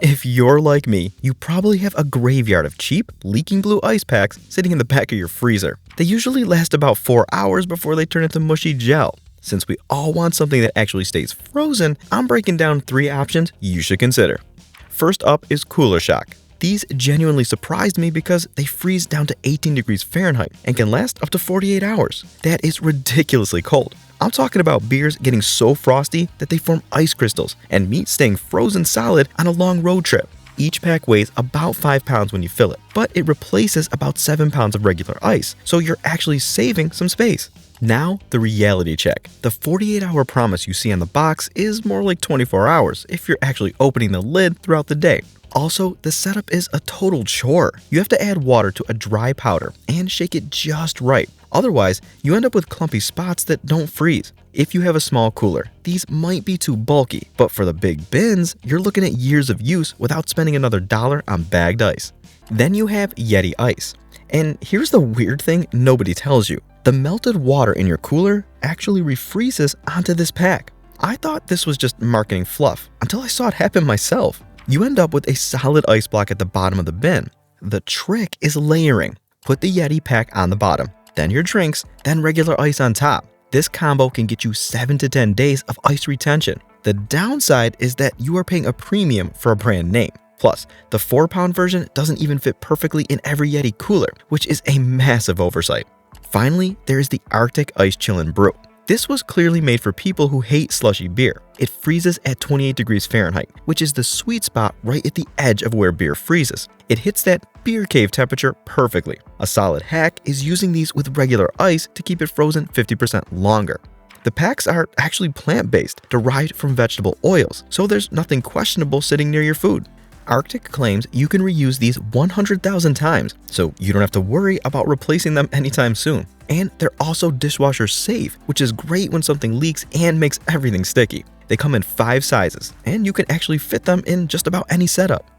If you're like me, you probably have a graveyard of cheap, leaking blue ice packs sitting in the back of your freezer. They usually last about 4 hours before they turn into mushy gel. Since we all want something that actually stays frozen, I'm breaking down 3 options you should consider. First up is Cooler Shock. These genuinely surprised me because they freeze down to 18 degrees Fahrenheit and can last up to 48 hours. That is ridiculously cold. I'm talking about beers getting so frosty that they form ice crystals and meat staying frozen solid on a long road trip. Each pack weighs about 5 pounds when you fill it, but it replaces about 7 pounds of regular ice, so you're actually saving some space. Now, the reality check. The 48-hour promise you see on the box is more like 24 hours if you're actually opening the lid throughout the day. Also, the setup is a total chore. You have to add water to a dry powder and shake it just right. Otherwise, you end up with clumpy spots that don't freeze. If you have a small cooler, these might be too bulky, but for the big bins, you're looking at years of use without spending another $1 on bagged ice. Then you have Yeti Ice. And here's the weird thing nobody tells you. The melted water in your cooler actually refreezes onto this pack. I thought this was just marketing fluff until I saw it happen myself. You end up with a solid ice block at the bottom of the bin. The trick is layering. Put the Yeti pack on the bottom, then your drinks, then regular ice on top. This combo can get you 7 to 10 days of ice retention. The downside is that you are paying a premium for a brand name. Plus, the 4-pound version doesn't even fit perfectly in every Yeti cooler, which is a massive oversight. Finally, there is the Arctic Ice Chillin' Brew. This was clearly made for people who hate slushy beer. It freezes at 28 degrees Fahrenheit, which is the sweet spot right at the edge of where beer freezes. It hits that beer cave temperature perfectly. A solid hack is using these with regular ice to keep it frozen 50% longer. The packs are actually plant-based, derived from vegetable oils, so there's nothing questionable sitting near your food. Arctic claims you can reuse these 100,000 times, so you don't have to worry about replacing them anytime soon. And they're also dishwasher safe, which is great when something leaks and makes everything sticky. They come in 5 sizes, and you can actually fit them in just about any setup.